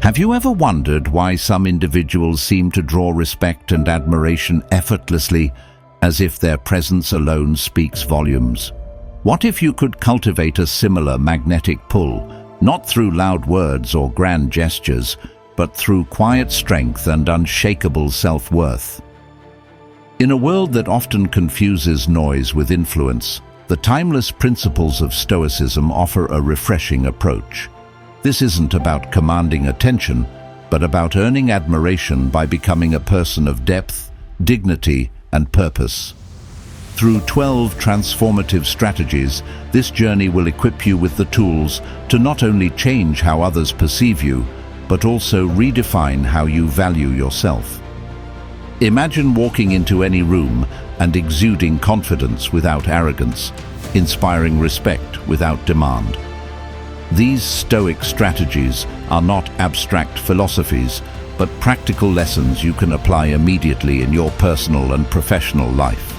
Have you ever wondered why some individuals seem to draw respect and admiration effortlessly, as if their presence alone speaks volumes? What if you could cultivate a similar magnetic pull, not through loud words or grand gestures, but through quiet strength and unshakable self-worth? In a world that often confuses noise with influence, the timeless principles of Stoicism offer a refreshing approach. This isn't about commanding attention, but about earning admiration by becoming a person of depth, dignity, and purpose. Through 12 transformative strategies, this journey will equip you with the tools to not only change how others perceive you, but also redefine how you value yourself. Imagine walking into any room and exuding confidence without arrogance, inspiring respect without demand. These Stoic strategies are not abstract philosophies, but practical lessons you can apply immediately in your personal and professional life.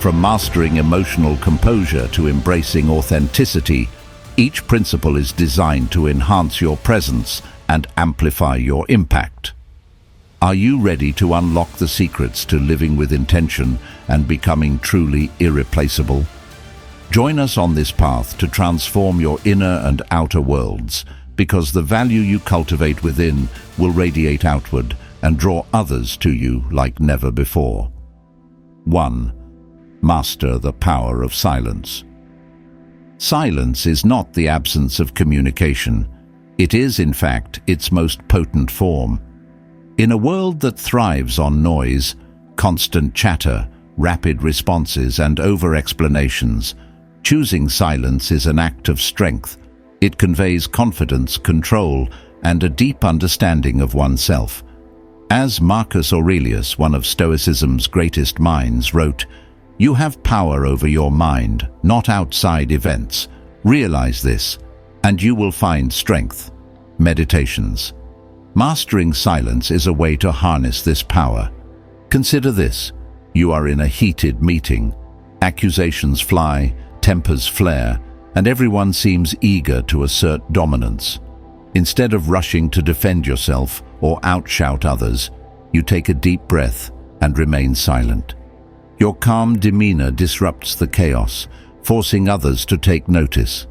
From mastering emotional composure to embracing authenticity, each principle is designed to enhance your presence and amplify your impact. Are you ready to unlock the secrets to living with intention and becoming truly irreplaceable? Join us on this path to transform your inner and outer worlds, because the value you cultivate within will radiate outward and draw others to you like never before. 1. Master the power of silence. Silence is not the absence of communication. It is, in fact, its most potent form. In a world that thrives on noise, constant chatter, rapid responses, and over-explanations, choosing silence is an act of strength. It conveys confidence, control, and a deep understanding of oneself. As Marcus Aurelius, one of Stoicism's greatest minds, wrote, "You have power over your mind, not outside events. Realize this, and you will find strength." Meditations. Mastering silence is a way to harness this power. Consider this. You are in a heated meeting. Accusations fly, tempers flare, and everyone seems eager to assert dominance. Instead of rushing to defend yourself or outshout others, you take a deep breath and remain silent. Your calm demeanor disrupts the chaos, forcing others to take notice.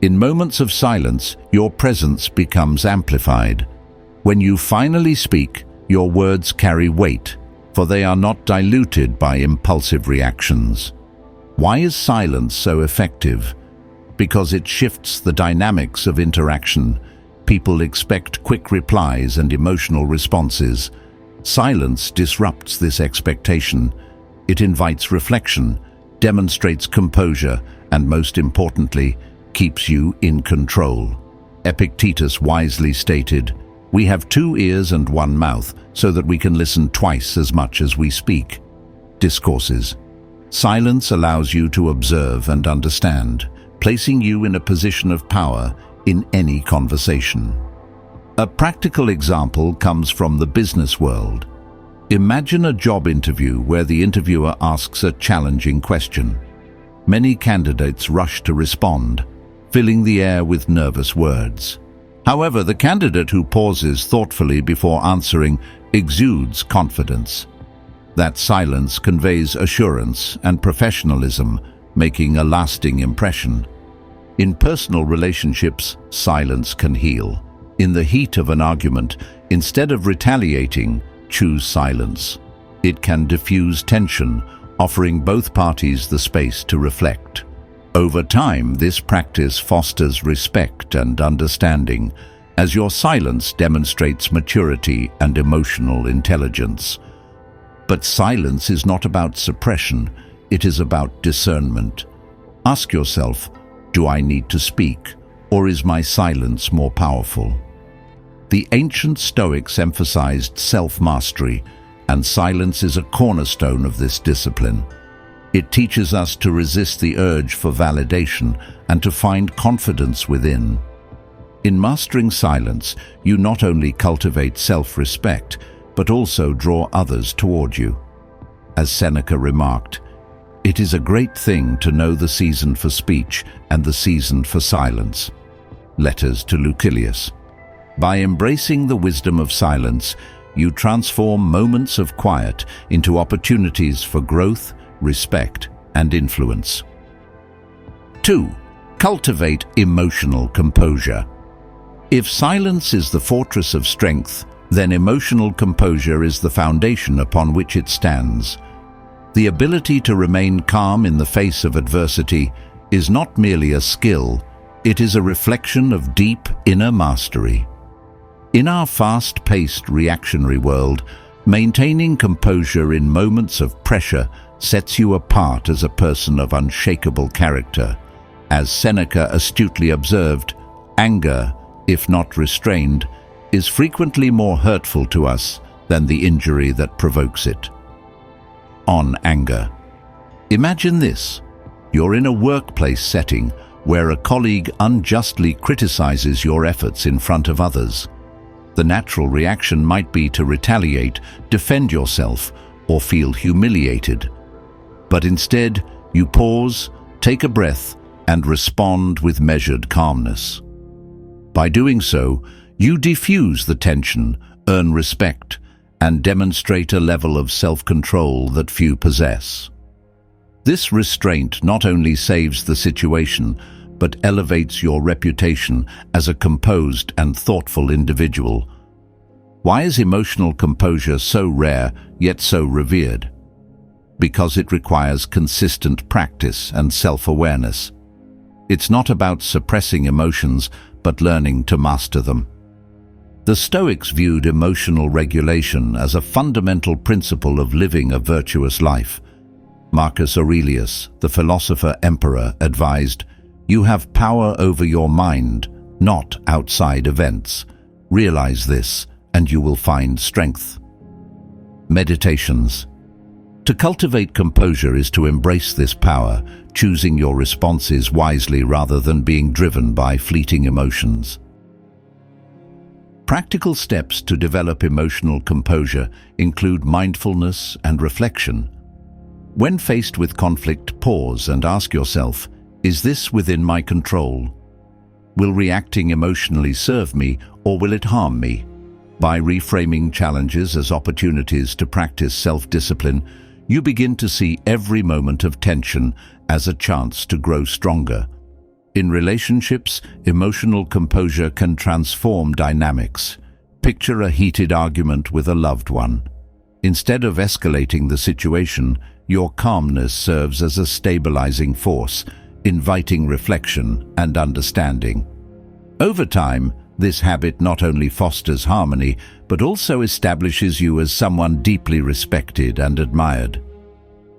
In moments of silence, your presence becomes amplified. When you finally speak, your words carry weight, for they are not diluted by impulsive reactions. Why is silence so effective? Because it shifts the dynamics of interaction. People expect quick replies and emotional responses. Silence disrupts this expectation. It invites reflection, demonstrates composure, and most importantly, keeps you in control. Epictetus wisely stated, "We have 2 ears and 1 mouth, so that we can listen twice as much as we speak." Discourses. Silence allows you to observe and understand, placing you in a position of power in any conversation. A practical example comes from the business world. Imagine a job interview where the interviewer asks a challenging question. Many candidates rush to respond, filling the air with nervous words. However, the candidate who pauses thoughtfully before answering exudes confidence. That silence conveys assurance and professionalism, making a lasting impression. In personal relationships, silence can heal. In the heat of an argument, instead of retaliating, choose silence. It can diffuse tension, offering both parties the space to reflect. Over time, this practice fosters respect and understanding, as your silence demonstrates maturity and emotional intelligence. But silence is not about suppression, it is about discernment. Ask yourself, do I need to speak, or is my silence more powerful? The ancient Stoics emphasized self-mastery, and silence is a cornerstone of this discipline. It teaches us to resist the urge for validation and to find confidence within. In mastering silence, you not only cultivate self-respect, but also draw others toward you. As Seneca remarked, "It is a great thing to know the season for speech and the season for silence." Letters to Lucilius. By embracing the wisdom of silence, you transform moments of quiet into opportunities for growth, respect, and influence. 2. Cultivate emotional composure. If silence is the fortress of strength, then emotional composure is the foundation upon which it stands. The ability to remain calm in the face of adversity is not merely a skill, it is a reflection of deep inner mastery. In our fast-paced, reactionary world, maintaining composure in moments of pressure sets you apart as a person of unshakable character. As Seneca astutely observed, anger, if not restrained, is frequently more hurtful to us than the injury that provokes it. On anger. Imagine this. You're in a workplace setting where a colleague unjustly criticizes your efforts in front of others. The natural reaction might be to retaliate, defend yourself, or feel humiliated. But instead, you pause, take a breath, and respond with measured calmness. By doing so, you diffuse the tension, earn respect, and demonstrate a level of self-control that few possess. This restraint not only saves the situation, but elevates your reputation as a composed and thoughtful individual. Why is emotional composure so rare, yet so revered? Because it requires consistent practice and self-awareness. It's not about suppressing emotions, but learning to master them. The Stoics viewed emotional regulation as a fundamental principle of living a virtuous life. Marcus Aurelius, the philosopher-emperor, advised, "You have power over your mind, not outside events. Realize this, and you will find strength." Meditations. To cultivate composure is to embrace this power, choosing your responses wisely rather than being driven by fleeting emotions. Practical steps to develop emotional composure include mindfulness and reflection. When faced with conflict, pause and ask yourself, is this within my control? Will reacting emotionally serve me, or will it harm me? By reframing challenges as opportunities to practice self-discipline, you begin to see every moment of tension as a chance to grow stronger. In relationships, emotional composure can transform dynamics. Picture a heated argument with a loved one. Instead of escalating the situation, your calmness serves as a stabilizing force, inviting reflection and understanding. Over time, this habit not only fosters harmony, but also establishes you as someone deeply respected and admired.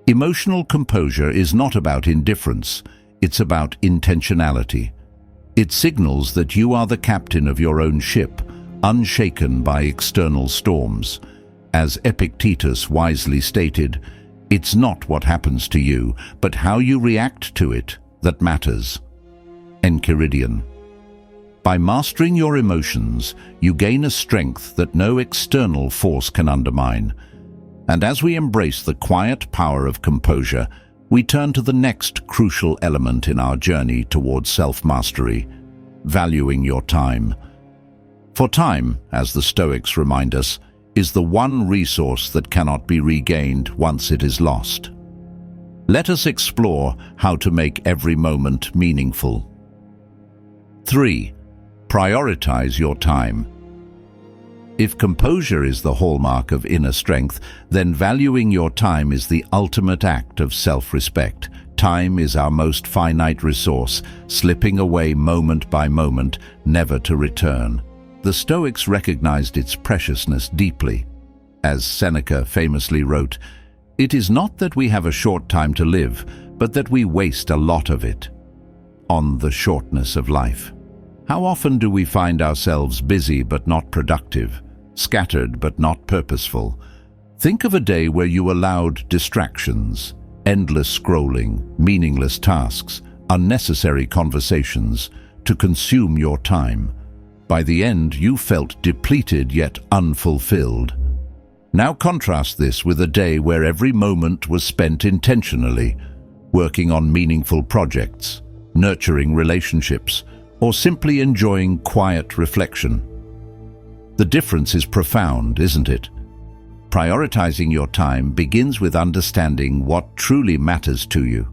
Emotional composure is not about indifference, it's about intentionality. It signals that you are the captain of your own ship, unshaken by external storms. As Epictetus wisely stated, it's not what happens to you, but how you react to it that matters. Enchiridion. By mastering your emotions, you gain a strength that no external force can undermine. And as we embrace the quiet power of composure, we turn to the next crucial element in our journey towards self-mastery, valuing your time. For time, as the Stoics remind us, is the one resource that cannot be regained once it is lost. Let us explore how to make every moment meaningful. 3. Prioritize your time. If composure is the hallmark of inner strength, then valuing your time is the ultimate act of self-respect. Time is our most finite resource, slipping away moment by moment, never to return. The Stoics recognized its preciousness deeply. As Seneca famously wrote, "It is not that we have a short time to live, but that we waste a lot of it." On the shortness of life. How often do we find ourselves busy but not productive, scattered but not purposeful? Think of a day where you allowed distractions, endless scrolling, meaningless tasks, unnecessary conversations to consume your time. By the end, you felt depleted yet unfulfilled. Now contrast this with a day where every moment was spent intentionally, working on meaningful projects, nurturing relationships, or simply enjoying quiet reflection. The difference is profound, isn't it? Prioritizing your time begins with understanding what truly matters to you.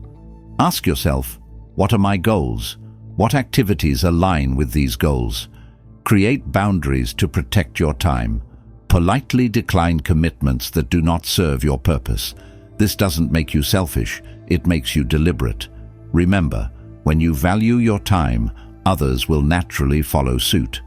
Ask yourself, what are my goals? What activities align with these goals? Create boundaries to protect your time. Politely decline commitments that do not serve your purpose. This doesn't make you selfish, it makes you deliberate. Remember, when you value your time, others will naturally follow suit.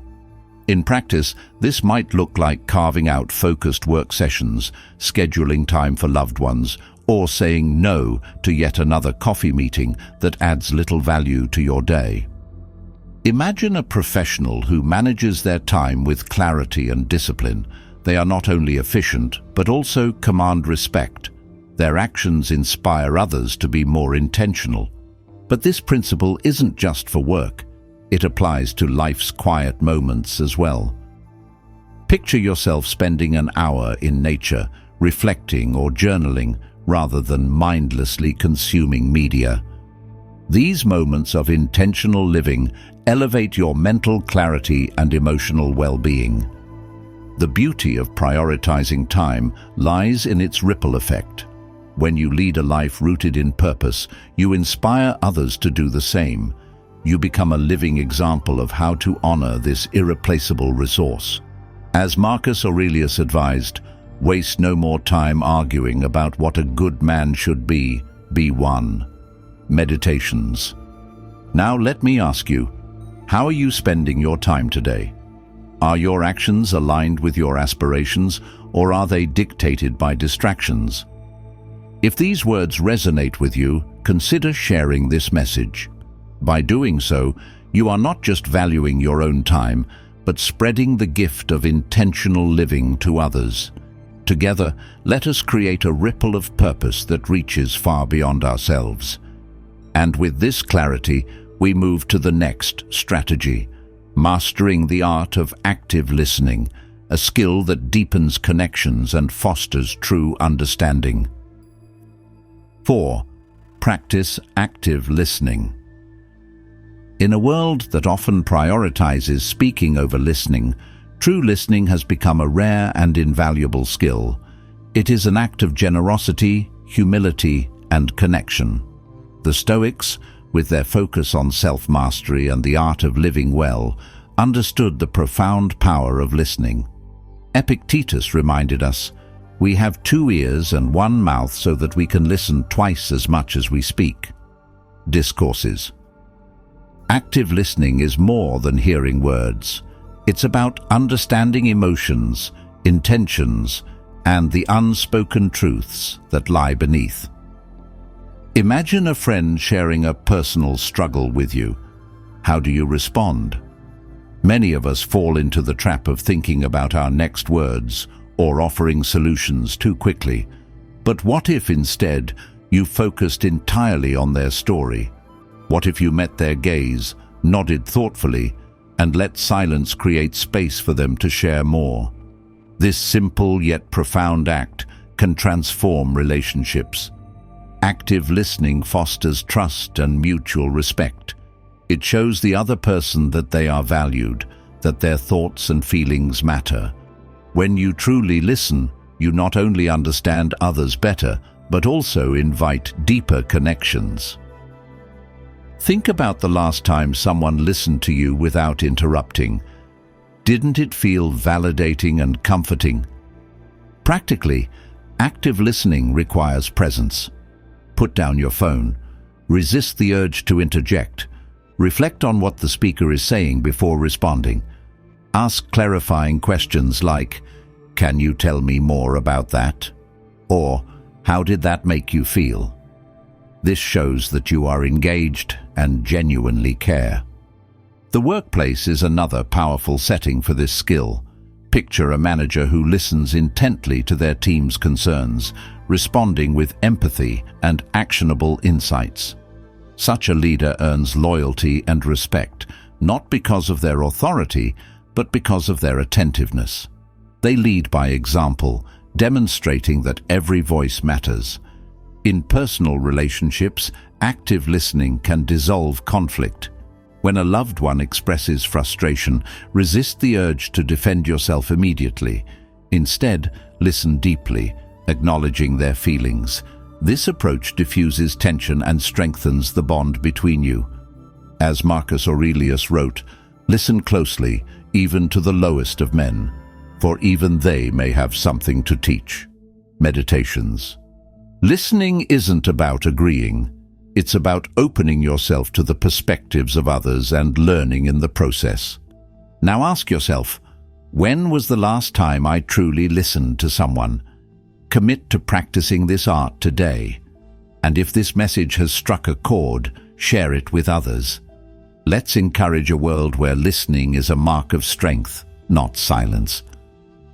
In practice, this might look like carving out focused work sessions, scheduling time for loved ones, or saying no to yet another coffee meeting that adds little value to your day. Imagine a professional who manages their time with clarity and discipline. They are not only efficient, but also command respect. Their actions inspire others to be more intentional. But this principle isn't just for work. It applies to life's quiet moments as well. Picture yourself spending an hour in nature, reflecting or journaling, rather than mindlessly consuming media. These moments of intentional living elevate your mental clarity and emotional well-being. The beauty of prioritizing time lies in its ripple effect. When you lead a life rooted in purpose, you inspire others to do the same. You become a living example of how to honor this irreplaceable resource. As Marcus Aurelius advised, waste no more time arguing about what a good man should be one. Meditations. Now let me ask you, how are you spending your time today? Are your actions aligned with your aspirations, or are they dictated by distractions? If these words resonate with you, consider sharing this message. By doing so, you are not just valuing your own time, but spreading the gift of intentional living to others. Together, let us create a ripple of purpose that reaches far beyond ourselves. And with this clarity, we move to the next strategy, mastering the art of active listening, a skill that deepens connections and fosters true understanding. 4. Practice active listening. In a world that often prioritizes speaking over listening, true listening has become a rare and invaluable skill. It is an act of generosity, humility, and connection. The Stoics, with their focus on self-mastery and the art of living well, understood the profound power of listening. Epictetus reminded us, "We have 2 ears and 1 mouth so that we can listen twice as much as we speak." Discourses. Active listening is more than hearing words. It's about understanding emotions, intentions, and the unspoken truths that lie beneath. Imagine a friend sharing a personal struggle with you. How do you respond? Many of us fall into the trap of thinking about our next words or offering solutions too quickly. But what if instead you focused entirely on their story? What if you met their gaze, nodded thoughtfully, and let silence create space for them to share more? This simple yet profound act can transform relationships. Active listening fosters trust and mutual respect. It shows the other person that they are valued, that their thoughts and feelings matter. When you truly listen, you not only understand others better, but also invite deeper connections. Think about the last time someone listened to you without interrupting. Didn't it feel validating and comforting? Practically, active listening requires presence. Put down your phone. Resist the urge to interject. Reflect on what the speaker is saying before responding. Ask clarifying questions like, "Can you tell me more about that?" Or, "How did that make you feel?" This shows that you are engaged and genuinely care. The workplace is another powerful setting for this skill. Picture a manager who listens intently to their team's concerns, responding with empathy and actionable insights. Such a leader earns loyalty and respect, not because of their authority, but because of their attentiveness. They lead by example, demonstrating that every voice matters. In personal relationships, active listening can dissolve conflict. When a loved one expresses frustration, resist the urge to defend yourself immediately. Instead, listen deeply, acknowledging their feelings. This approach diffuses tension and strengthens the bond between you. As Marcus Aurelius wrote, "Listen closely, even to the lowest of men, for even they may have something to teach." Meditations. Listening isn't about agreeing. It's about opening yourself to the perspectives of others and learning in the process. Now ask yourself, when was the last time I truly listened to someone? Commit to practicing this art today. And if this message has struck a chord, share it with others. Let's encourage a world where listening is a mark of strength, not silence.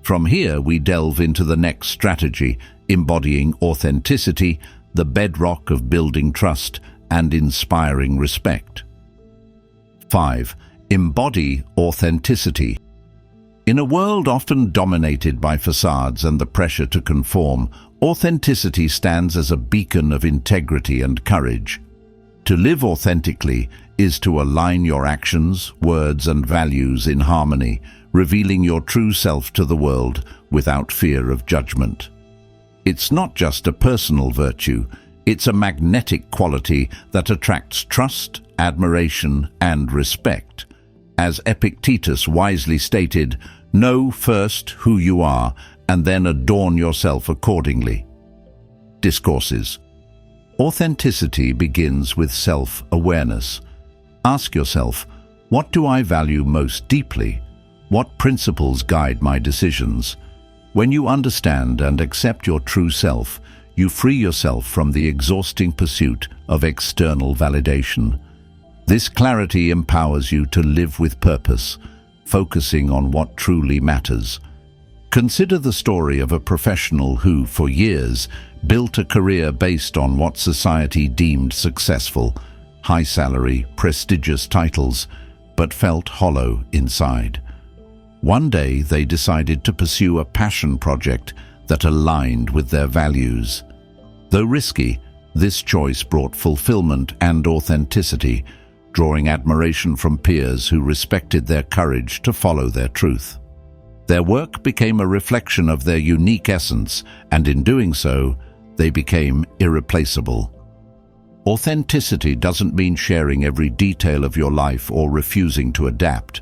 From here, we delve into the next strategy, embodying authenticity, the bedrock of building trust and inspiring respect. 5. Embody authenticity. In a world often dominated by facades and the pressure to conform, authenticity stands as a beacon of integrity and courage. To live authentically is to align your actions, words, and values in harmony, revealing your true self to the world without fear of judgment. It's not just a personal virtue, it's a magnetic quality that attracts trust, admiration, and respect. As Epictetus wisely stated, "Know first who you are, and then adorn yourself accordingly." Discourses. Authenticity begins with self-awareness. Ask yourself, what do I value most deeply? What principles guide my decisions? When you understand and accept your true self, you free yourself from the exhausting pursuit of external validation. This clarity empowers you to live with purpose, focusing on what truly matters. Consider the story of a professional who, for years, built a career based on what society deemed successful: high salary, prestigious titles, but felt hollow inside. One day, they decided to pursue a passion project that aligned with their values. Though risky, this choice brought fulfillment and authenticity, drawing admiration from peers who respected their courage to follow their truth. Their work became a reflection of their unique essence, and in doing so, they became irreplaceable. Authenticity doesn't mean sharing every detail of your life or refusing to adapt.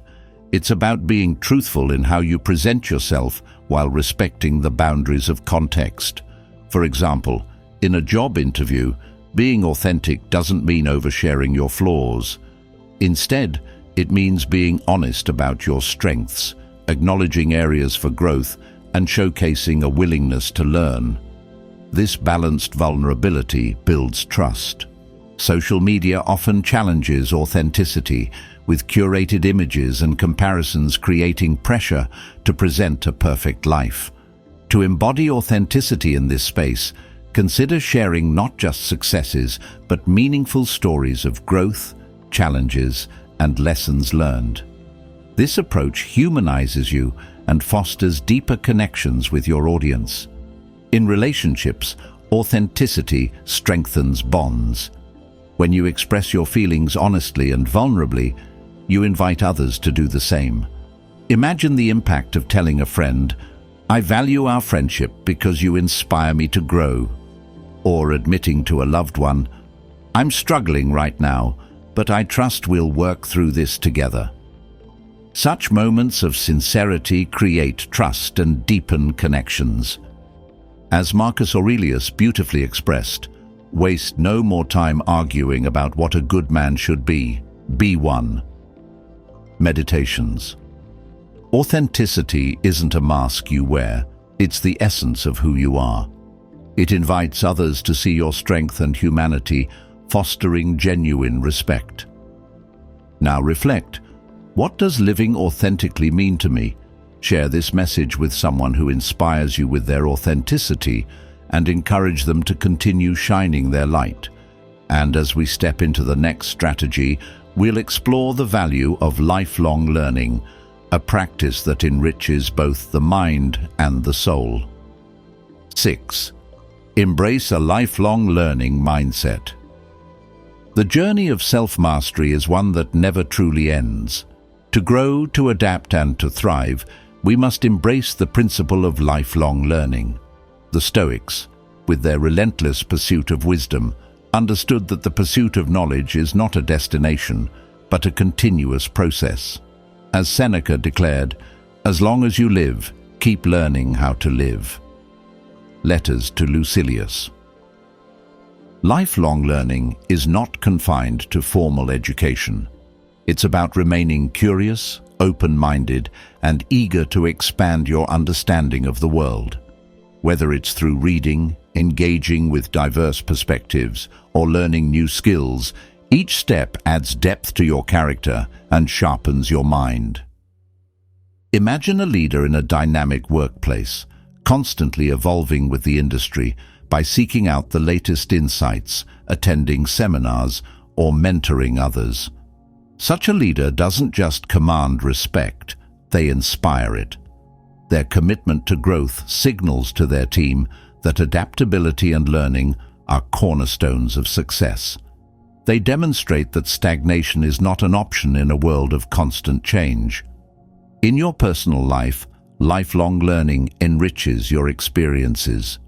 It's about being truthful in how you present yourself while respecting the boundaries of context. For example, in a job interview, being authentic doesn't mean oversharing your flaws. Instead, it means being honest about your strengths, acknowledging areas for growth, and showcasing a willingness to learn. This balanced vulnerability builds trust. Social media often challenges authenticity, with curated images and comparisons creating pressure to present a perfect life. To embody authenticity in this space, consider sharing not just successes, but meaningful stories of growth, challenges, and lessons learned. This approach humanizes you and fosters deeper connections with your audience. In relationships, authenticity strengthens bonds. When you express your feelings honestly and vulnerably, you invite others to do the same. Imagine the impact of telling a friend, "I value our friendship because you inspire me to grow," or admitting to a loved one, "I'm struggling right now, but I trust we'll work through this together." Such moments of sincerity create trust and deepen connections. As Marcus Aurelius beautifully expressed, waste no more time arguing about what a good man should be. Be one. Meditations. Authenticity isn't a mask you wear, it's the essence of who you are. It invites others to see your strength and humanity, fostering genuine respect. Now reflect. What does living authentically mean to me? Share this message with someone who inspires you with their authenticity and encourage them to continue shining their light. And as we step into the next strategy, we'll explore the value of lifelong learning, a practice that enriches both the mind and the soul. 6. Embrace a lifelong learning mindset. The journey of self-mastery is one that never truly ends. To grow, to adapt, and to thrive, we must embrace the principle of lifelong learning. The Stoics, with their relentless pursuit of wisdom, understood that the pursuit of knowledge is not a destination, but a continuous process. As Seneca declared, "As long as you live, keep learning how to live." Letters to Lucilius. Lifelong learning is not confined to formal education. It's about remaining curious, open-minded, and eager to expand your understanding of the world. Whether it's through reading, engaging with diverse perspectives, or learning new skills, each step adds depth to your character and sharpens your mind. Imagine a leader in a dynamic workplace, constantly evolving with the industry by seeking out the latest insights, attending seminars, or mentoring others. Such a leader doesn't just command respect, they inspire it. Their commitment to growth signals to their team that adaptability and learning are cornerstones of success. They demonstrate that stagnation is not an option in a world of constant change. In your personal life, lifelong learning enriches your experiences.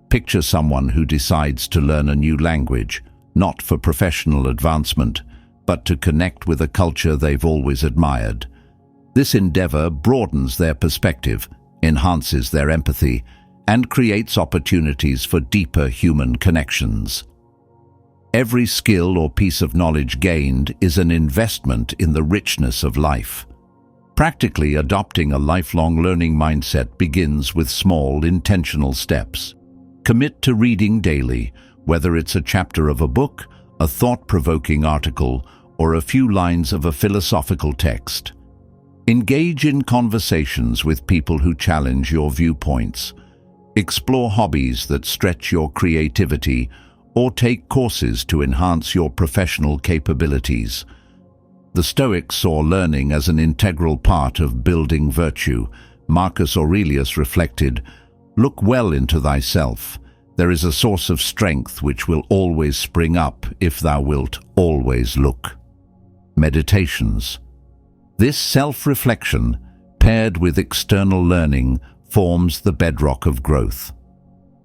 Picture someone who decides to learn a new language, not for professional advancement, but to connect with a culture they've always admired. This endeavor broadens their perspective, enhances their empathy, and creates opportunities for deeper human connections. Every skill or piece of knowledge gained is an investment in the richness of life. Practically adopting a lifelong learning mindset begins with small, intentional steps. Commit to reading daily, whether it's a chapter of a book, a thought-provoking article, or a few lines of a philosophical text. Engage in conversations with people who challenge your viewpoints. Explore hobbies that stretch your creativity, or take courses to enhance your professional capabilities. The Stoics saw learning as an integral part of building virtue. Marcus Aurelius reflected, "Look well into thyself. There is a source of strength which will always spring up if thou wilt always look." Meditations. This self-reflection, paired with external learning, forms the bedrock of growth.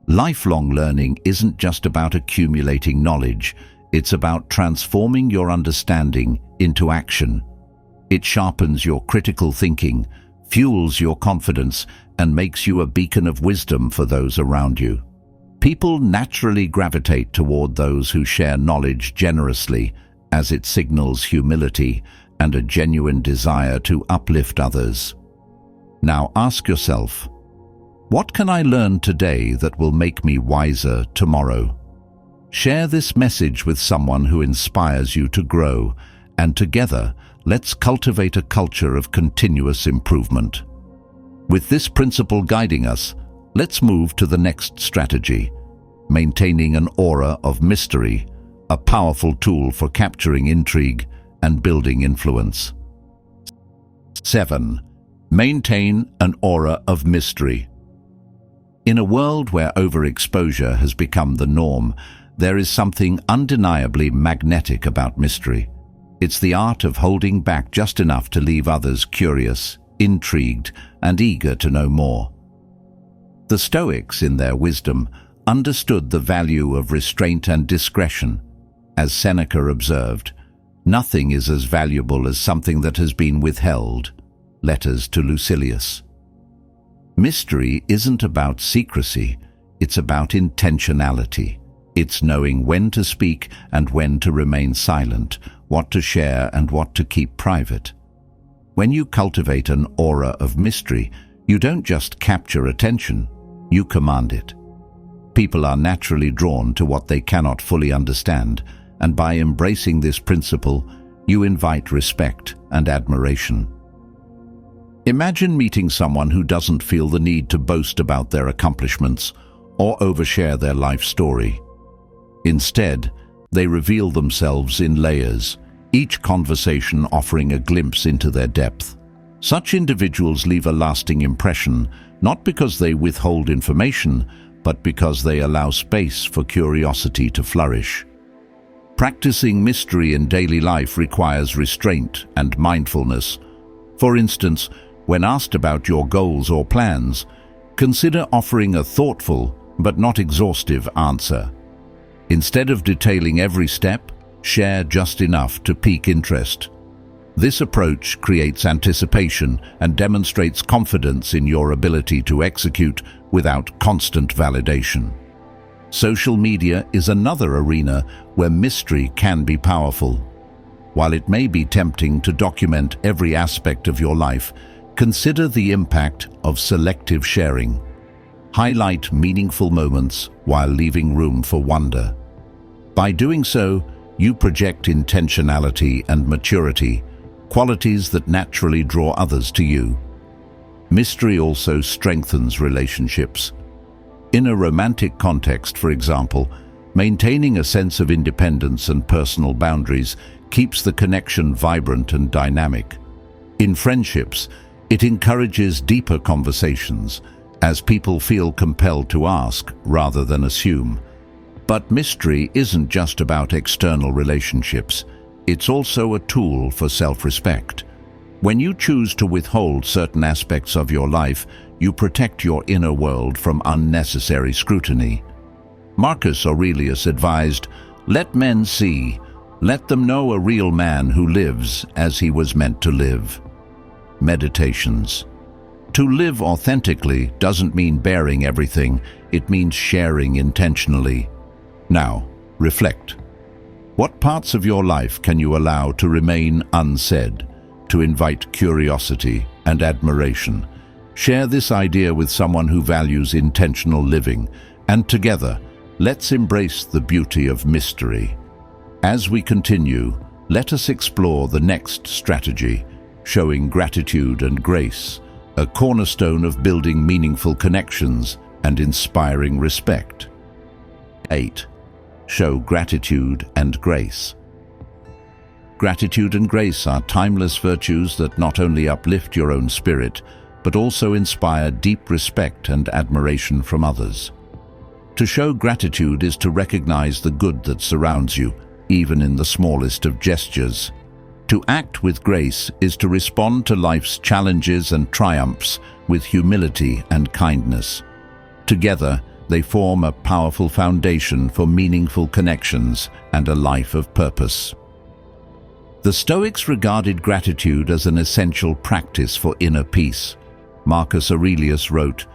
Lifelong learning isn't just about accumulating knowledge, it's about transforming your understanding into action. It sharpens your critical thinking, fuels your confidence, and makes you a beacon of wisdom for those around you. People naturally gravitate toward those who share knowledge generously, as it signals humility and a genuine desire to uplift others. Now ask yourself, what can I learn today that will make me wiser tomorrow? Share this message with someone who inspires you to grow, and together, let's cultivate a culture of continuous improvement. With this principle guiding us, let's move to the next strategy: maintaining an aura of mystery, a powerful tool for capturing intrigue and building influence. 7. Maintain an aura of mystery. In a world where overexposure has become the norm, there is something undeniably magnetic about mystery. It's the art of holding back just enough to leave others curious, intrigued, and eager to know more. The Stoics, in their wisdom, understood the value of restraint and discretion. As Seneca observed, "Nothing is as valuable as something that has been withheld." Letters to Lucilius. Mystery isn't about secrecy, it's about intentionality. It's knowing when to speak and when to remain silent, what to share and what to keep private. When you cultivate an aura of mystery, you don't just capture attention, you command it. People are naturally drawn to what they cannot fully understand, and by embracing this principle, you invite respect and admiration. Imagine meeting someone who doesn't feel the need to boast about their accomplishments or overshare their life story. Instead, they reveal themselves in layers, each conversation offering a glimpse into their depth. Such individuals leave a lasting impression, not because they withhold information, but because they allow space for curiosity to flourish. Practicing mystery in daily life requires restraint and mindfulness. For instance, when asked about your goals or plans, consider offering a thoughtful but not exhaustive answer. Instead of detailing every step, share just enough to pique interest. This approach creates anticipation and demonstrates confidence in your ability to execute without constant validation. Social media is another arena where mystery can be powerful. While it may be tempting to document every aspect of your life, consider the impact of selective sharing. Highlight meaningful moments while leaving room for wonder. By doing so, you project intentionality and maturity, qualities that naturally draw others to you. Mystery also strengthens relationships. In a romantic context, for example, maintaining a sense of independence and personal boundaries keeps the connection vibrant and dynamic. In friendships, it encourages deeper conversations, as people feel compelled to ask rather than assume. But mystery isn't just about external relationships. It's also a tool for self-respect. When you choose to withhold certain aspects of your life, you protect your inner world from unnecessary scrutiny. Marcus Aurelius advised, "Let men see, let them know a real man who lives as he was meant to live." Meditations. To live authentically doesn't mean bearing everything, it means sharing intentionally. Now, reflect. What parts of your life can you allow to remain unsaid, to invite curiosity and admiration? Share this idea with someone who values intentional living, and together, let's embrace the beauty of mystery. As we continue, let us explore the next strategy, showing gratitude and grace, a cornerstone of building meaningful connections and inspiring respect. 8. Show gratitude and grace. Gratitude and grace are timeless virtues that not only uplift your own spirit, but also inspire deep respect and admiration from others. To show gratitude is to recognize the good that surrounds you, even in the smallest of gestures. To act with grace is to respond to life's challenges and triumphs with humility and kindness. Together, they form a powerful foundation for meaningful connections and a life of purpose. The Stoics regarded gratitude as an essential practice for inner peace. Marcus Aurelius wrote,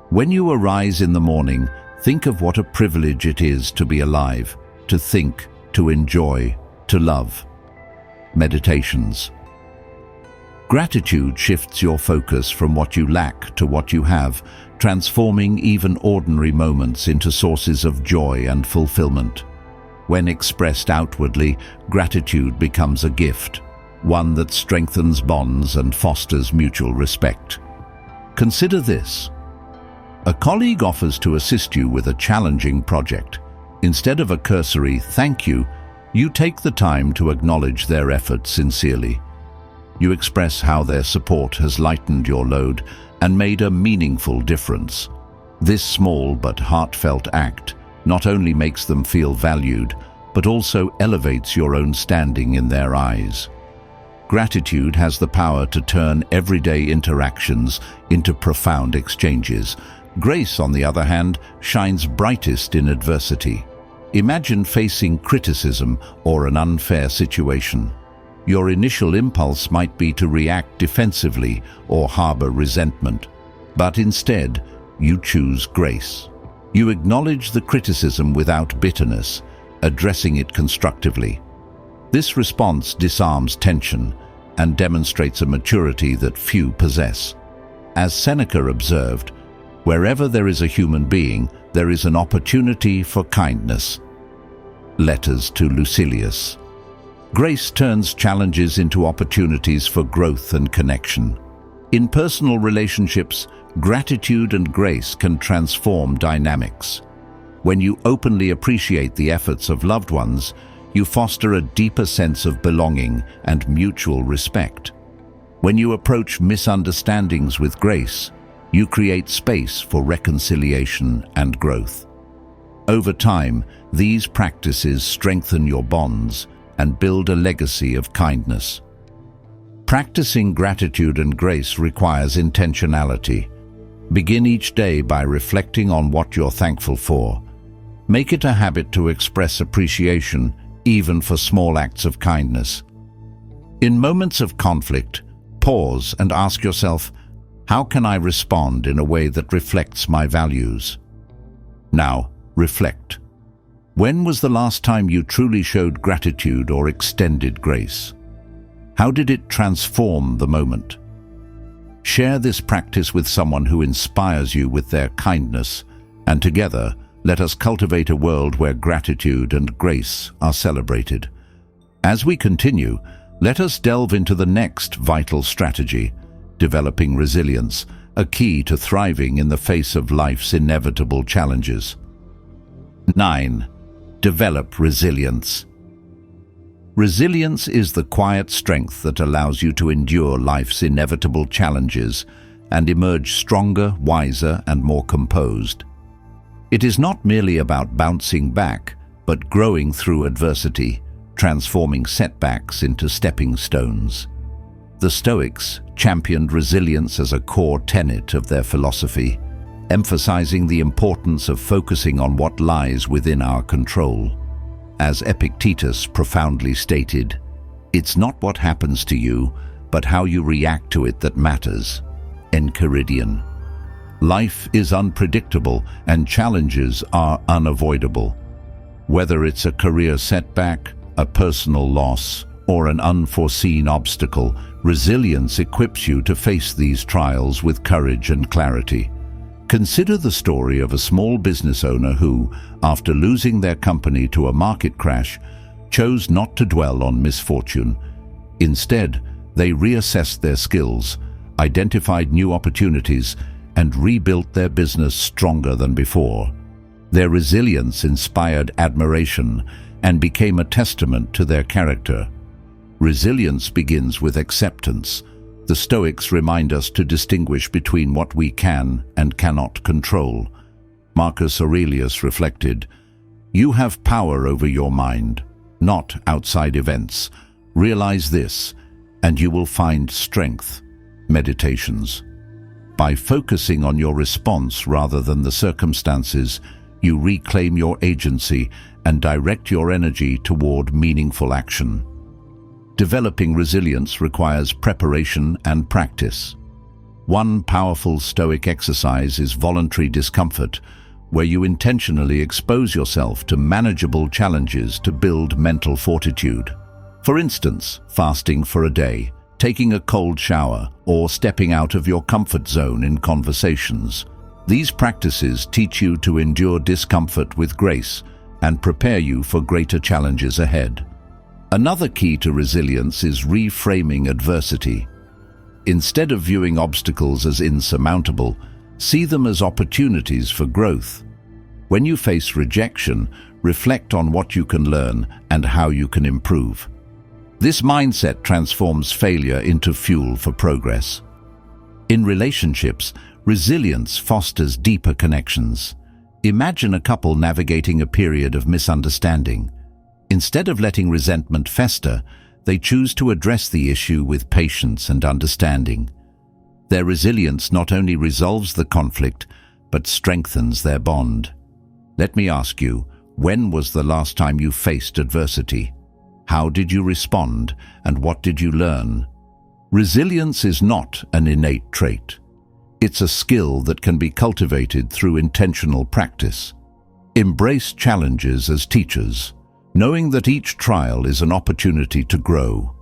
"When you arise in the morning, think of what a privilege it is to be alive, to think, to enjoy, to love." Meditations. Gratitude shifts your focus from what you lack to what you have, transforming even ordinary moments into sources of joy and fulfillment. When expressed outwardly, gratitude becomes a gift, one that strengthens bonds and fosters mutual respect. Consider this. A colleague offers to assist you with a challenging project. Instead of a cursory "thank you," you take the time to acknowledge their effort sincerely. You express how their support has lightened your load and made a meaningful difference. This small but heartfelt act not only makes them feel valued, but also elevates your own standing in their eyes. Gratitude has the power to turn everyday interactions into profound exchanges. Grace, on the other hand, shines brightest in adversity. Imagine facing criticism or an unfair situation. Your initial impulse might be to react defensively or harbor resentment, but instead, you choose grace. You acknowledge the criticism without bitterness, addressing it constructively. This response disarms tension and demonstrates a maturity that few possess. As Seneca observed, wherever there is a human being, there is an opportunity for kindness. Letters to Lucilius. Grace turns challenges into opportunities for growth and connection. In personal relationships, gratitude and grace can transform dynamics. When you openly appreciate the efforts of loved ones, you foster a deeper sense of belonging and mutual respect. When you approach misunderstandings with grace, you create space for reconciliation and growth. Over time, these practices strengthen your bonds and build a legacy of kindness. Practicing gratitude and grace requires intentionality. Begin each day by reflecting on what you're thankful for. Make it a habit to express appreciation, even for small acts of kindness. In moments of conflict, pause and ask yourself, how can I respond in a way that reflects my values? Now, reflect. When was the last time you truly showed gratitude or extended grace? How did it transform the moment? Share this practice with someone who inspires you with their kindness, and together, let us cultivate a world where gratitude and grace are celebrated. As we continue, let us delve into the next vital strategy, developing resilience, a key to thriving in the face of life's inevitable challenges. 9. Develop resilience. Resilience is the quiet strength that allows you to endure life's inevitable challenges and emerge stronger, wiser, and more composed. It is not merely about bouncing back, but growing through adversity, transforming setbacks into stepping stones. The Stoics championed resilience as a core tenet of their philosophy, emphasizing the importance of focusing on what lies within our control. As Epictetus profoundly stated, "It's not what happens to you, but how you react to it that matters." Enchiridion. Life is unpredictable and challenges are unavoidable. Whether it's a career setback, a personal loss, or an unforeseen obstacle, resilience equips you to face these trials with courage and clarity. Consider the story of a small business owner who, after losing their company to a market crash, chose not to dwell on misfortune. Instead, they reassessed their skills, identified new opportunities, and rebuilt their business stronger than before. Their resilience inspired admiration and became a testament to their character. Resilience begins with acceptance. The Stoics remind us to distinguish between what we can and cannot control. Marcus Aurelius reflected, "You have power over your mind, not outside events. Realize this, and you will find strength." Meditations. By focusing on your response rather than the circumstances, you reclaim your agency and direct your energy toward meaningful action. Developing resilience requires preparation and practice. One powerful Stoic exercise is voluntary discomfort, where you intentionally expose yourself to manageable challenges to build mental fortitude. For instance, fasting for a day, taking a cold shower, or stepping out of your comfort zone in conversations. These practices teach you to endure discomfort with grace and prepare you for greater challenges ahead. Another key to resilience is reframing adversity. Instead of viewing obstacles as insurmountable, see them as opportunities for growth. When you face rejection, reflect on what you can learn and how you can improve. This mindset transforms failure into fuel for progress. In relationships, resilience fosters deeper connections. Imagine a couple navigating a period of misunderstanding. Instead of letting resentment fester, they choose to address the issue with patience and understanding. Their resilience not only resolves the conflict, but strengthens their bond. Let me ask you, when was the last time you faced adversity? How did you respond, and what did you learn? Resilience is not an innate trait. It's a skill that can be cultivated through intentional practice. Embrace challenges as teachers, knowing that each trial is an opportunity to grow.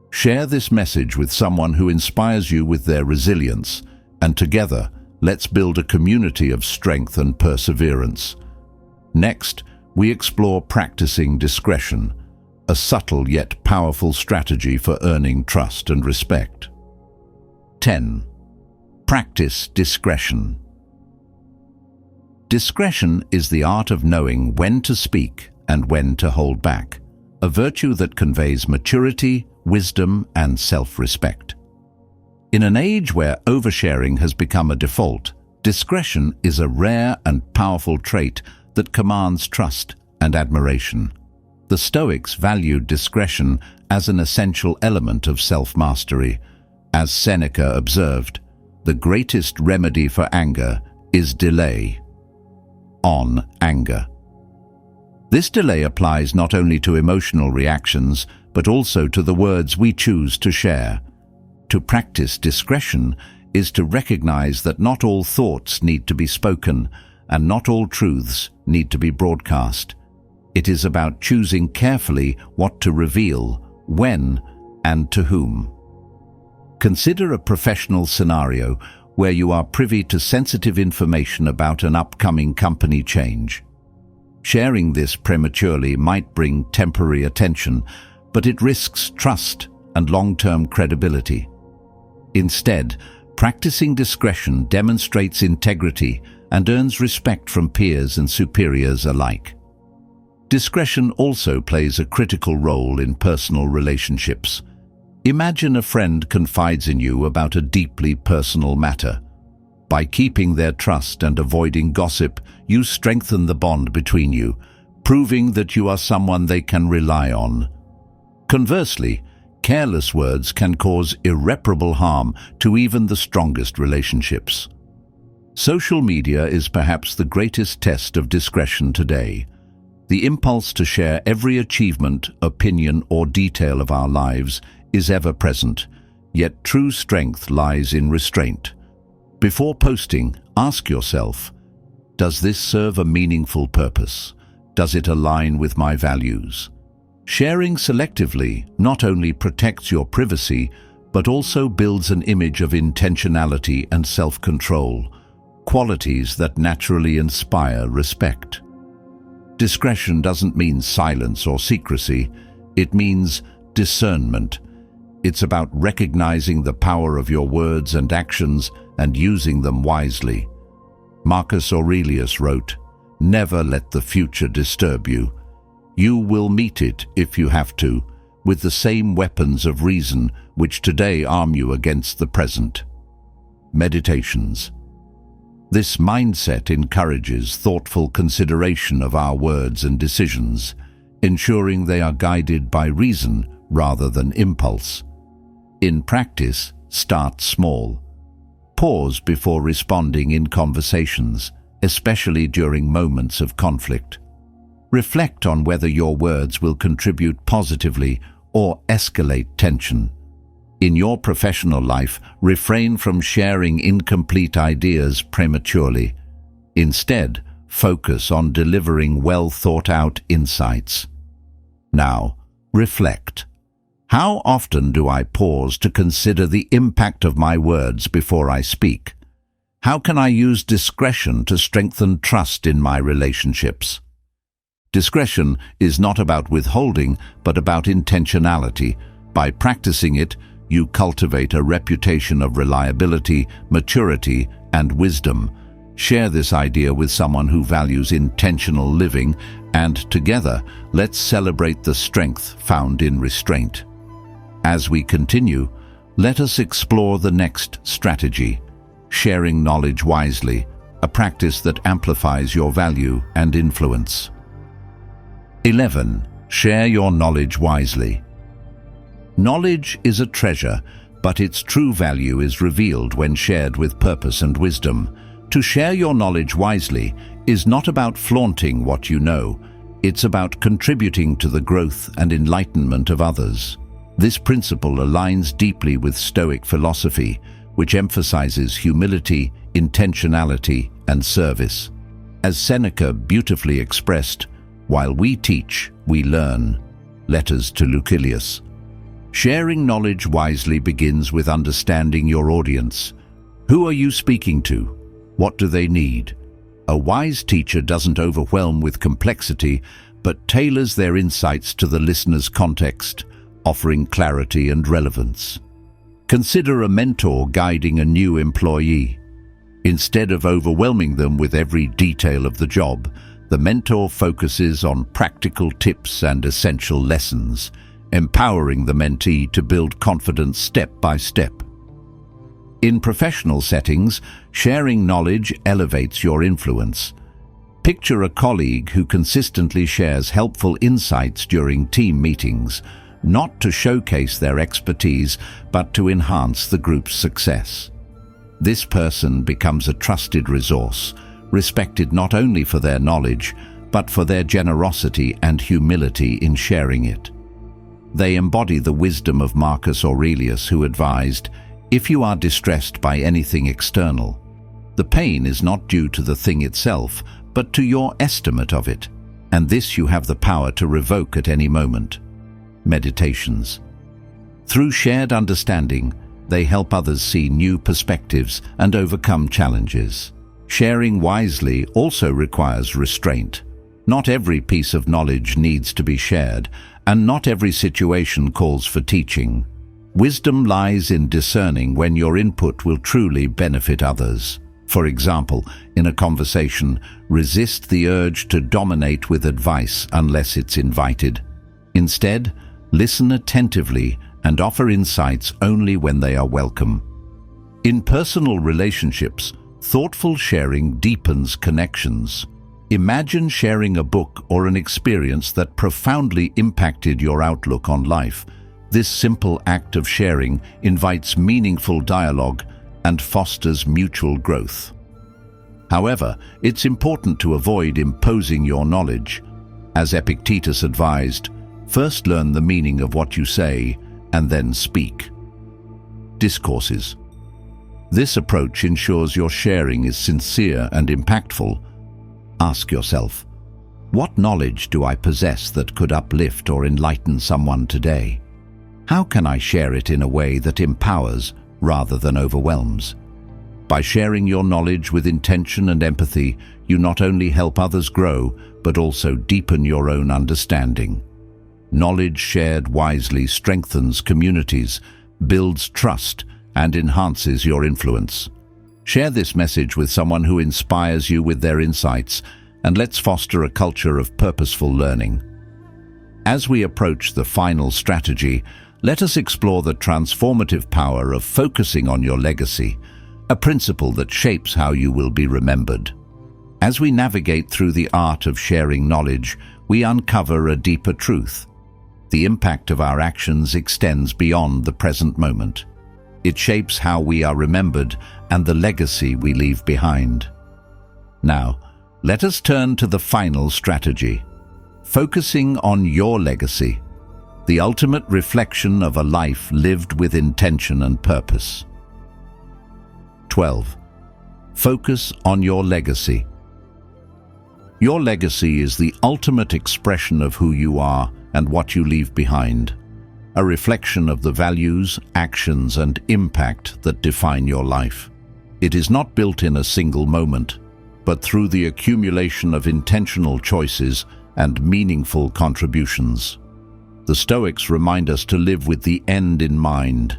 Share this message with someone who inspires you with their resilience, and together, let's build a community of strength and perseverance. Next, we explore practicing discretion, a subtle yet powerful strategy for earning trust and respect. 10. Practice discretion. Discretion is the art of knowing when to speak and when to hold back, a virtue that conveys maturity, wisdom, and self-respect. In an age where oversharing has become a default, discretion is a rare and powerful trait that commands trust and admiration. The Stoics valued discretion as an essential element of self-mastery. As Seneca observed, the greatest remedy for anger is delay on anger. This delay applies not only to emotional reactions, but also to the words we choose to share. To practice discretion is to recognize that not all thoughts need to be spoken, and not all truths need to be broadcast. It is about choosing carefully what to reveal, when, and to whom. Consider a professional scenario where you are privy to sensitive information about an upcoming company change. Sharing this prematurely might bring temporary attention, but it risks trust and long-term credibility. Instead, practicing discretion demonstrates integrity and earns respect from peers and superiors alike. Discretion also plays a critical role in personal relationships. Imagine a friend confides in you about a deeply personal matter. By keeping their trust and avoiding gossip, you strengthen the bond between you, proving that you are someone they can rely on. Conversely, careless words can cause irreparable harm to even the strongest relationships. Social media is perhaps the greatest test of discretion today. The impulse to share every achievement, opinion, or detail of our lives is ever present, yet true strength lies in restraint. Before posting, ask yourself, does this serve a meaningful purpose? Does it align with my values? Sharing selectively not only protects your privacy, but also builds an image of intentionality and self-control, qualities that naturally inspire respect. Discretion doesn't mean silence or secrecy, it means discernment. It's about recognizing the power of your words and actions and using them wisely. Marcus Aurelius wrote, "Never let the future disturb you. You will meet it, if you have to, with the same weapons of reason which today arm you against the present." Meditations. This mindset encourages thoughtful consideration of our words and decisions, ensuring they are guided by reason rather than impulse. In practice, start small. Pause before responding in conversations, especially during moments of conflict. Reflect on whether your words will contribute positively or escalate tension. In your professional life, refrain from sharing incomplete ideas prematurely. Instead, focus on delivering well-thought-out insights. Now, reflect. How often do I pause to consider the impact of my words before I speak? How can I use discretion to strengthen trust in my relationships? Discretion is not about withholding, but about intentionality. By practicing it, you cultivate a reputation of reliability, maturity, and wisdom. Share this idea with someone who values intentional living, and together, let's celebrate the strength found in restraint. As we continue, let us explore the next strategy, sharing knowledge wisely, a practice that amplifies your value and influence. 11. Share your knowledge wisely. Knowledge is a treasure, but its true value is revealed when shared with purpose and wisdom. To share your knowledge wisely is not about flaunting what you know, it's about contributing to the growth and enlightenment of others. This principle aligns deeply with Stoic philosophy, which emphasizes humility, intentionality, and service. As Seneca beautifully expressed, "While we teach, we learn." Letters to Lucilius. Sharing knowledge wisely begins with understanding your audience. Who are you speaking to? What do they need? A wise teacher doesn't overwhelm with complexity, but tailors their insights to the listener's context, offering clarity and relevance. Consider a mentor guiding a new employee. Instead of overwhelming them with every detail of the job, the mentor focuses on practical tips and essential lessons, empowering the mentee to build confidence step by step. In professional settings, sharing knowledge elevates your influence. Picture a colleague who consistently shares helpful insights during team meetings, not to showcase their expertise, but to enhance the group's success. This person becomes a trusted resource, respected not only for their knowledge, but for their generosity and humility in sharing it. They embody the wisdom of Marcus Aurelius, who advised, "If you are distressed by anything external, the pain is not due to the thing itself, but to your estimate of it, and this you have the power to revoke at any moment." Meditations. Through shared understanding, they help others see new perspectives and overcome challenges. Sharing wisely also requires restraint. Not every piece of knowledge needs to be shared, and not every situation calls for teaching. Wisdom lies in discerning when your input will truly benefit others. For example, in a conversation, resist the urge to dominate with advice unless it's invited. Instead, listen attentively and offer insights only when they are welcome. In personal relationships, thoughtful sharing deepens connections. Imagine sharing a book or an experience that profoundly impacted your outlook on life. This simple act of sharing invites meaningful dialogue and fosters mutual growth. However, it's important to avoid imposing your knowledge. As Epictetus advised, first learn the meaning of what you say and then speak. Discourses. This approach ensures your sharing is sincere and impactful. Ask yourself, what knowledge do I possess that could uplift or enlighten someone today? How can I share it in a way that empowers rather than overwhelms? By sharing your knowledge with intention and empathy, you not only help others grow, but also deepen your own understanding. Knowledge shared wisely strengthens communities, builds trust, and enhances your influence. Share this message with someone who inspires you with their insights, and let's foster a culture of purposeful learning. As we approach the final strategy, let us explore the transformative power of focusing on your legacy, a principle that shapes how you will be remembered. As we navigate through the art of sharing knowledge, we uncover a deeper truth. The impact of our actions extends beyond the present moment. It shapes how we are remembered and the legacy we leave behind. Now, let us turn to the final strategy, focusing on your legacy, the ultimate reflection of a life lived with intention and purpose. 12. Focus on your legacy. Your legacy is the ultimate expression of who you are and what you leave behind, a reflection of the values, actions, and impact that define your life. It is not built in a single moment, but through the accumulation of intentional choices and meaningful contributions. The Stoics remind us to live with the end in mind,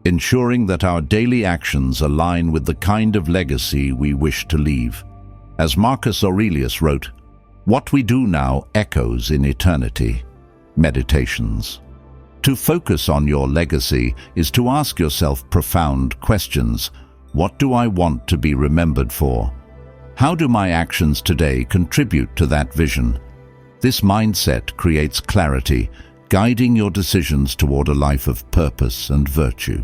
ensuring that our daily actions align with the kind of legacy we wish to leave. As Marcus Aurelius wrote, "What we do now echoes in eternity." Meditations. To focus on your legacy is to ask yourself profound questions. What do I want to be remembered for? How do my actions today contribute to that vision? This mindset creates clarity, guiding your decisions toward a life of purpose and virtue.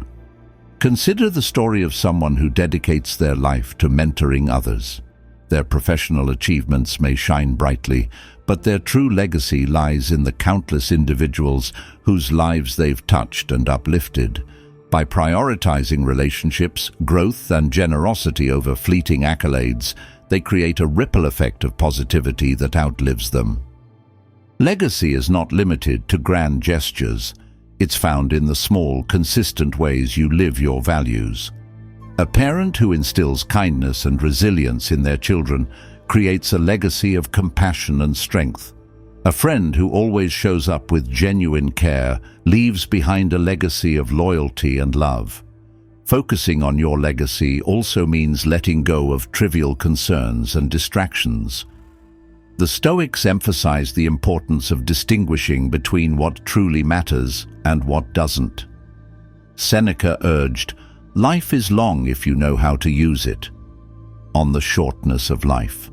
Consider the story of someone who dedicates their life to mentoring others. Their professional achievements may shine brightly, but their true legacy lies in the countless individuals whose lives they've touched and uplifted. By prioritizing relationships, growth, and generosity over fleeting accolades, they create a ripple effect of positivity that outlives them. Legacy is not limited to grand gestures. It's found in the small, consistent ways you live your values. A parent who instills kindness and resilience in their children creates a legacy of compassion and strength. A friend who always shows up with genuine care leaves behind a legacy of loyalty and love. Focusing on your legacy also means letting go of trivial concerns and distractions. The Stoics emphasize the importance of distinguishing between what truly matters and what doesn't. Seneca urged, "Life is long if you know how to use it," on the shortness of life.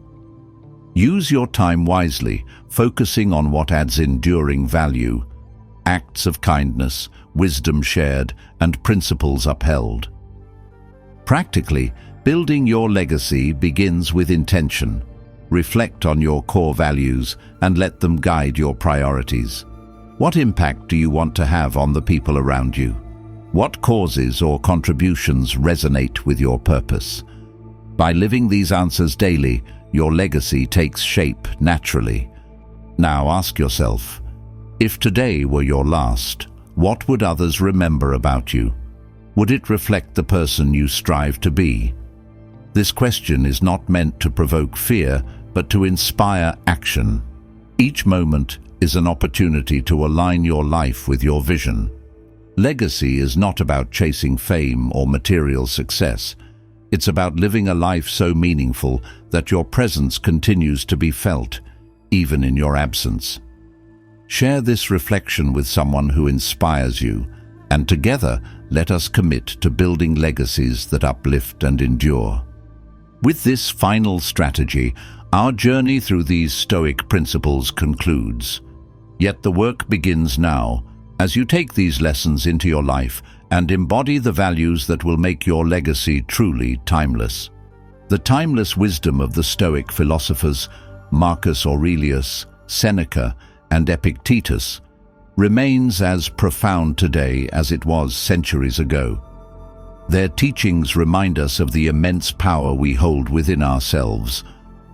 Use your time wisely, focusing on what adds enduring value, acts of kindness, wisdom shared, and principles upheld. Practically, building your legacy begins with intention. Reflect on your core values and let them guide your priorities. What impact do you want to have on the people around you? What causes or contributions resonate with your purpose? By living these answers daily, your legacy takes shape naturally. Now ask yourself, if today were your last, what would others remember about you? Would it reflect the person you strive to be? This question is not meant to provoke fear, but to inspire action. Each moment is an opportunity to align your life with your vision. Legacy is not about chasing fame or material success. It's about living a life so meaningful that your presence continues to be felt, even in your absence. Share this reflection with someone who inspires you, and together let us commit to building legacies that uplift and endure. With this final strategy, our journey through these Stoic principles concludes. Yet the work begins now, as you take these lessons into your life and embody the values that will make your legacy truly timeless. The timeless wisdom of the Stoic philosophers, Marcus Aurelius, Seneca, and Epictetus, remains as profound today as it was centuries ago. Their teachings remind us of the immense power we hold within ourselves,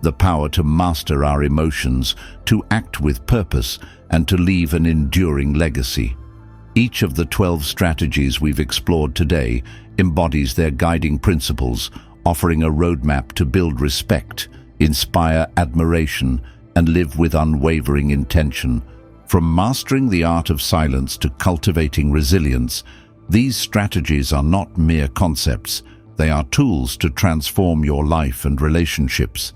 the power to master our emotions, to act with purpose, and to leave an enduring legacy. Each of the 12 strategies we've explored today embodies their guiding principles, offering a roadmap to build respect, inspire admiration, and live with unwavering intention. From mastering the art of silence to cultivating resilience, these strategies are not mere concepts. They are tools to transform your life and relationships.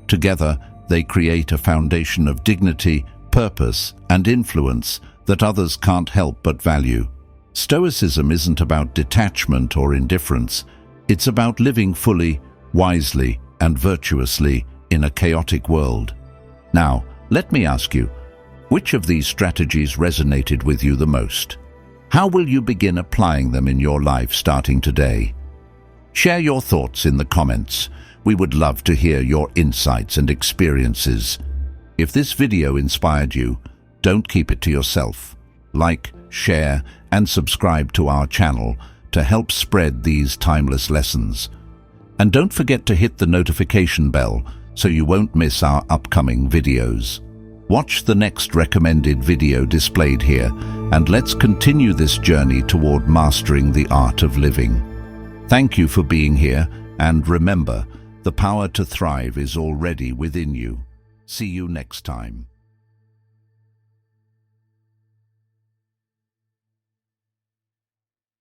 Together, they create a foundation of dignity, purpose, and influence that others can't help but value. Stoicism isn't about detachment or indifference. It's about living fully, wisely, and virtuously in a chaotic world. Now, let me ask you, which of these strategies resonated with you the most? How will you begin applying them in your life starting today? Share your thoughts in the comments. We would love to hear your insights and experiences. If this video inspired you, don't keep it to yourself. Like, share, and subscribe to our channel to help spread these timeless lessons. And don't forget to hit the notification bell so you won't miss our upcoming videos. Watch the next recommended video displayed here, and let's continue this journey toward mastering the art of living. Thank you for being here, and remember, the power to thrive is already within you. See you next time.